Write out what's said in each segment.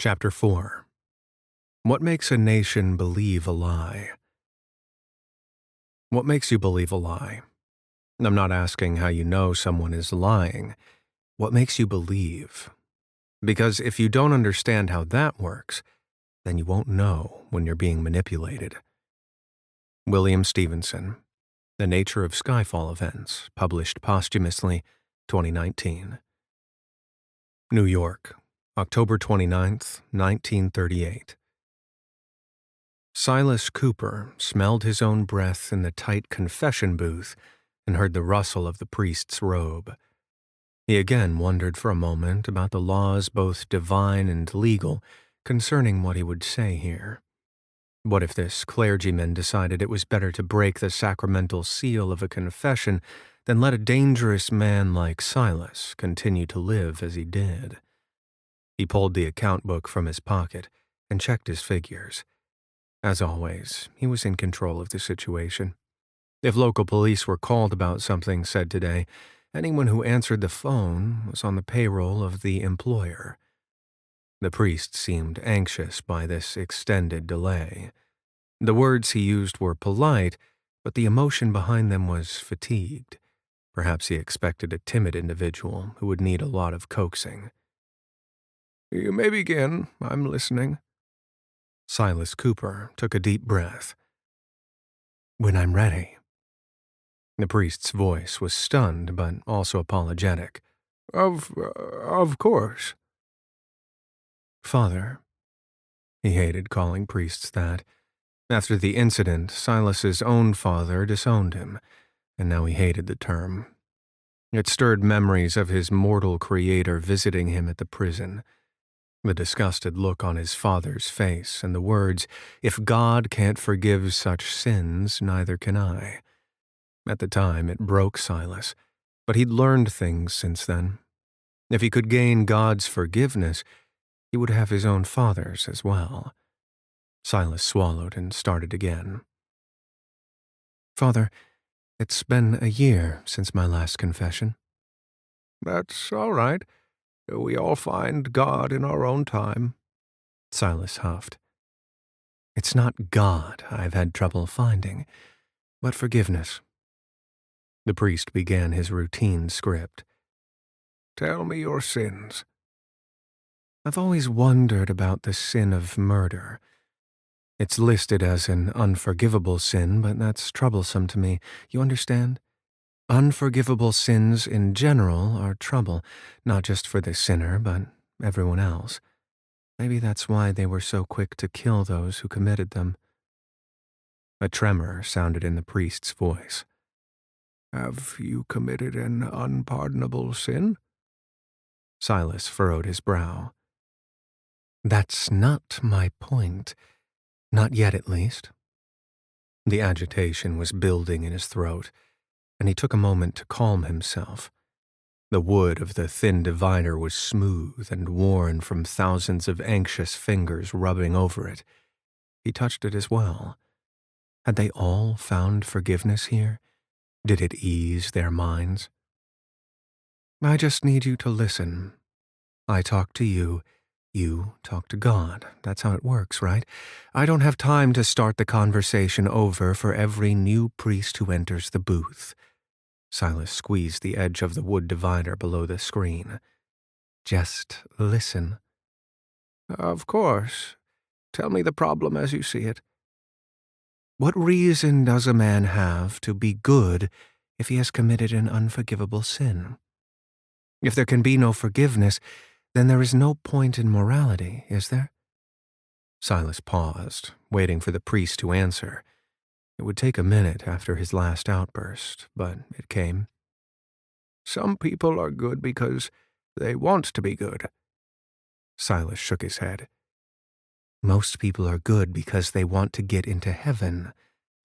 Chapter 4. What makes a nation believe a lie? What makes you believe a lie? I'm not asking how you know someone is lying. What makes you believe? Because if you don't understand how that works, then you won't know when you're being manipulated. William Stephenson, The Nature of Skyfall Events, published posthumously, 2019. New York, October 29th, 1938. Silas Cooper smelled his own breath in the tight confession booth and heard the rustle of the priest's robe. He again wondered for a moment about the laws, both divine and legal, concerning what he would say here. What if this clergyman decided it was better to break the sacramental seal of a confession than let a dangerous man like Silas continue to live as he did? He pulled the account book from his pocket and checked his figures. As always, he was in control of the situation. If local police were called about something said today, anyone who answered the phone was on the payroll of the employer. The priest seemed anxious by this extended delay. The words he used were polite, but the emotion behind them was fatigued. Perhaps he expected a timid individual who would need a lot of coaxing. "You may begin. I'm listening." Silas Cooper took a deep breath. "When I'm ready." The priest's voice was stunned, but also apologetic. Of course." "Father." He hated calling priests that. After the incident, Silas's own father disowned him, and now he hated the term. It stirred memories of his mortal creator visiting him at the prison. The disgusted look on his father's face, and the words, "If God can't forgive such sins, neither can I." At the time, it broke Silas, but he'd learned things since then. If he could gain God's forgiveness, he would have his own father's as well. Silas swallowed and started again. "Father, it's been a year since my last confession." "That's all right. We all find God in our own time." Silas huffed. "It's not God I've had trouble finding, but forgiveness." The priest began his routine script. "Tell me your sins." "I've always wondered about the sin of murder. It's listed as an unforgivable sin, but that's troublesome to me. You understand? Unforgivable sins in general are trouble, not just for the sinner, but everyone else. Maybe that's why they were so quick to kill those who committed them." A tremor sounded in the priest's voice. "Have you committed an unpardonable sin?" Silas furrowed his brow. "That's not my point. Not yet, at least." The agitation was building in his throat, and he took a moment to calm himself. The wood of the thin divider was smooth and worn from thousands of anxious fingers rubbing over it. He touched it as well. Had they all found forgiveness here? Did it ease their minds? "I just need you to listen. I talk to you. You talk to God. That's how it works, right? I don't have time to start the conversation over for every new priest who enters the booth." Silas squeezed the edge of the wood divider below the screen. "Just listen." "Of course. Tell me the problem as you see it." "What reason does a man have to be good if he has committed an unforgivable sin? If there can be no forgiveness, then there is no point in morality, is there?" Silas paused, waiting for the priest to answer. It would take a minute after his last outburst, but it came. "Some people are good because they want to be good." Silas shook his head. "Most people are good because they want to get into heaven.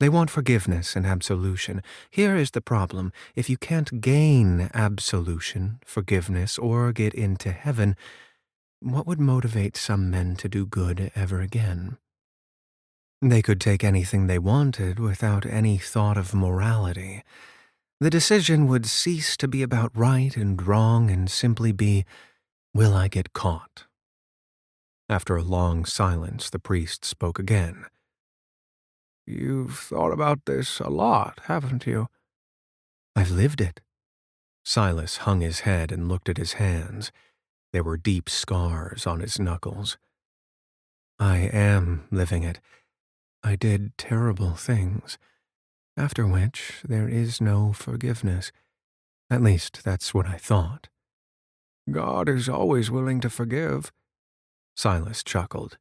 They want forgiveness and absolution. Here is the problem. If you can't gain absolution, forgiveness, or get into heaven, what would motivate some men to do good ever again? They could take anything they wanted without any thought of morality. The decision would cease to be about right and wrong and simply be, will I get caught? After a long silence, the priest spoke again. "You've thought about this a lot, haven't you?" "I've lived it." Silas hung his head and looked at his hands. There were deep scars on his knuckles. "I am living it. I did terrible things, after which there is no forgiveness. At least, that's what I thought." "God is always willing to forgive." Silas chuckled.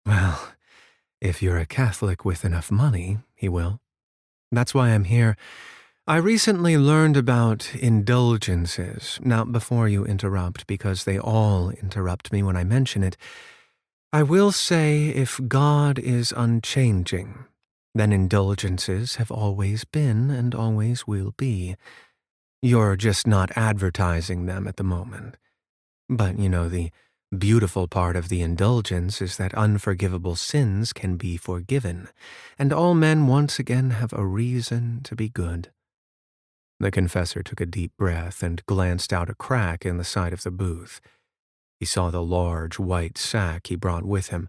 "Well, if you're a Catholic with enough money, he will. That's why I'm here. I recently learned about indulgences. Now, before you interrupt, because they all interrupt me when I mention it, I will say if God is unchanging, then indulgences have always been and always will be. You're just not advertising them at the moment. But, the beautiful part of the indulgence is that unforgivable sins can be forgiven, and all men once again have a reason to be good." The confessor took a deep breath and glanced out a crack in the side of the booth. He saw the large white sack he brought with him.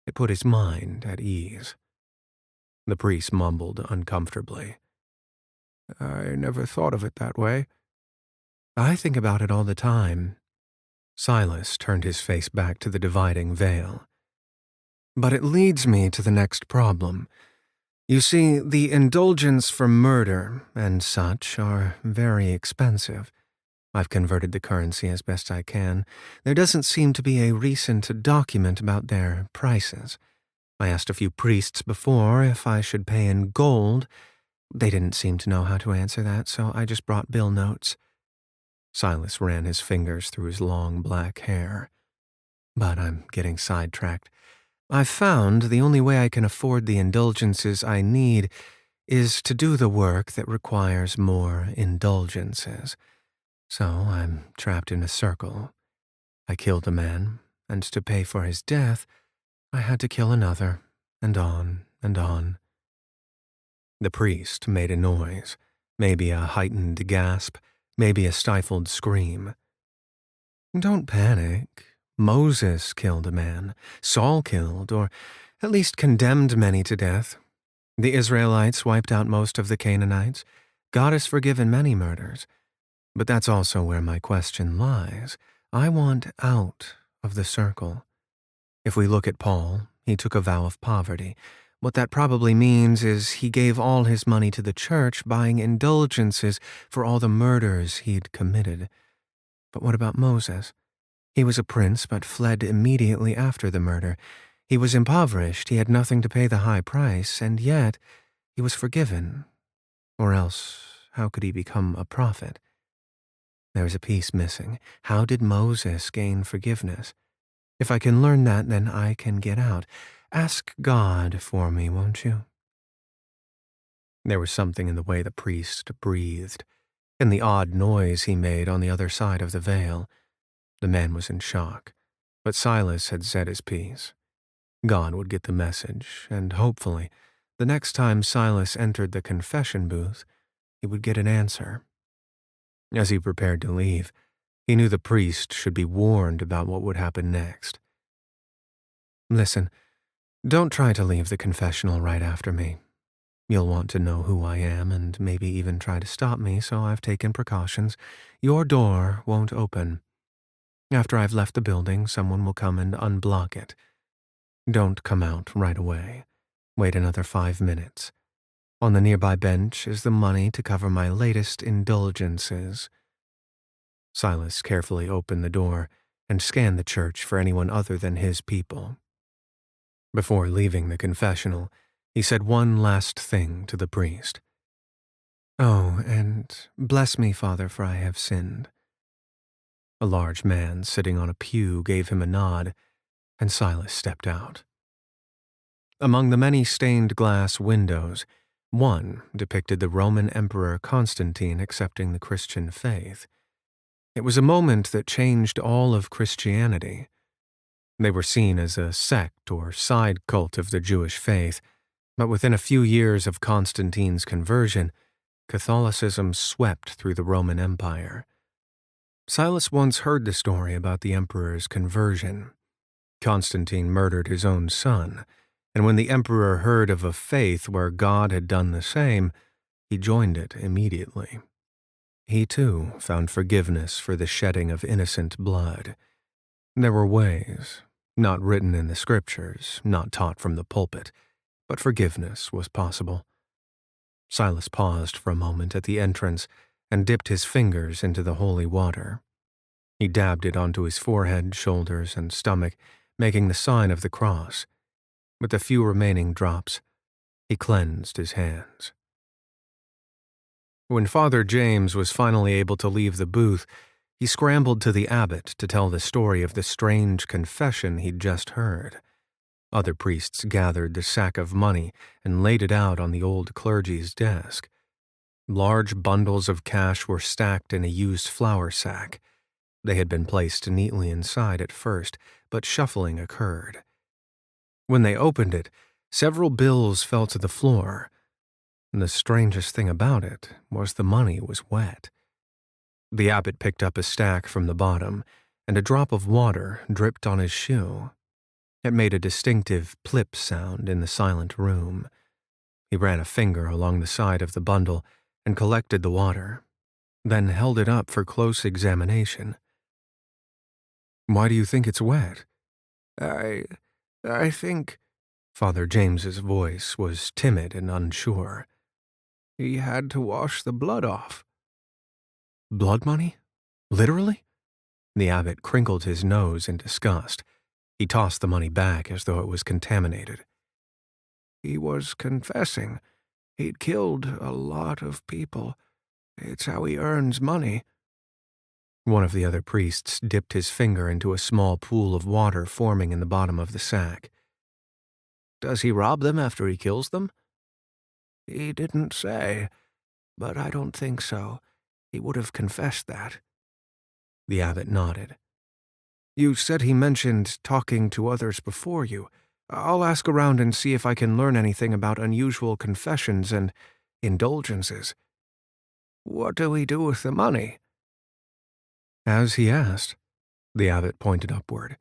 It put his mind at ease. The priest mumbled uncomfortably. "I never thought of it that way." "I think about it all the time." Silas turned his face back to the dividing veil. "But it leads me to the next problem. You see, the indulgence for murder and such are very expensive. I've converted the currency as best I can. There doesn't seem to be a recent document about their prices. I asked a few priests before if I should pay in gold. They didn't seem to know how to answer that, so I just brought bill notes." Silas ran his fingers through his long black hair. "But I'm getting sidetracked. I've found the only way I can afford the indulgences I need is to do the work that requires more indulgences. So I'm trapped in a circle. I killed a man, and to pay for his death, I had to kill another, and on and on." The priest made a noise, maybe a heightened gasp, maybe a stifled scream. "Don't panic. Moses killed a man. Saul killed, or at least condemned many to death. The Israelites wiped out most of the Canaanites. God has forgiven many murders. But that's also where my question lies. I want out of the circle. If we look at Paul, he took a vow of poverty. What that probably means is he gave all his money to the church, buying indulgences for all the murders he'd committed. But what about Moses? He was a prince, but fled immediately after the murder. He was impoverished, he had nothing to pay the high price, and yet he was forgiven. Or else, how could he become a prophet? There's a piece missing. How did Moses gain forgiveness? If I can learn that, then I can get out. Ask God for me, won't you?" There was something in the way the priest breathed, in the odd noise he made on the other side of the veil. The man was in shock, but Silas had said his piece. God would get the message, and hopefully, the next time Silas entered the confession booth, he would get an answer. As he prepared to leave, he knew the priest should be warned about what would happen next. "Listen, don't try to leave the confessional right after me. You'll want to know who I am and maybe even try to stop me, so I've taken precautions. Your door won't open. After I've left the building, someone will come and unblock it. Don't come out right away. Wait another 5 minutes. On the nearby bench is the money to cover my latest indulgences." Silas carefully opened the door and scanned the church for anyone other than his people. Before leaving the confessional, he said one last thing to the priest. "Oh, and bless me, Father, for I have sinned." A large man sitting on a pew gave him a nod, and Silas stepped out. Among the many stained glass windows, one depicted the Roman Emperor Constantine accepting the Christian faith. It was a moment that changed all of Christianity. They were seen as a sect or side cult of the Jewish faith, but within a few years of Constantine's conversion, Catholicism swept through the Roman Empire. Silas once heard the story about the emperor's conversion. Constantine murdered his own son, and when the emperor heard of a faith where God had done the same, he joined it immediately. He, too, found forgiveness for the shedding of innocent blood. There were ways, not written in the scriptures, not taught from the pulpit, but forgiveness was possible. Silas paused for a moment at the entrance and dipped his fingers into the holy water. He dabbed it onto his forehead, shoulders, and stomach, making the sign of the cross. With the few remaining drops, he cleansed his hands. When Father James was finally able to leave the booth, he scrambled to the abbot to tell the story of the strange confession he'd just heard. Other priests gathered the sack of money and laid it out on the old clergy's desk. Large bundles of cash were stacked in a used flour sack. They had been placed neatly inside at first, but shuffling occurred. When they opened it, several bills fell to the floor. The strangest thing about it was the money was wet. The abbot picked up a stack from the bottom, and a drop of water dripped on his shoe. It made a distinctive plip sound in the silent room. He ran a finger along the side of the bundle and collected the water, then held it up for close examination. "Why do you think it's wet?" I think," Father James's voice was timid and unsure. "He had to wash the blood off." "Blood money? Literally?" The abbot crinkled his nose in disgust. He tossed the money back as though it was contaminated. "He was confessing. He'd killed a lot of people. It's how he earns money." One of the other priests dipped his finger into a small pool of water forming in the bottom of the sack. "Does he rob them after he kills them?" "He didn't say, but I don't think so. He would have confessed that." The abbot nodded. "You said he mentioned talking to others before you. I'll ask around and see if I can learn anything about unusual confessions and indulgences." "What do we do with the money?" As he asked, the abbot pointed upward.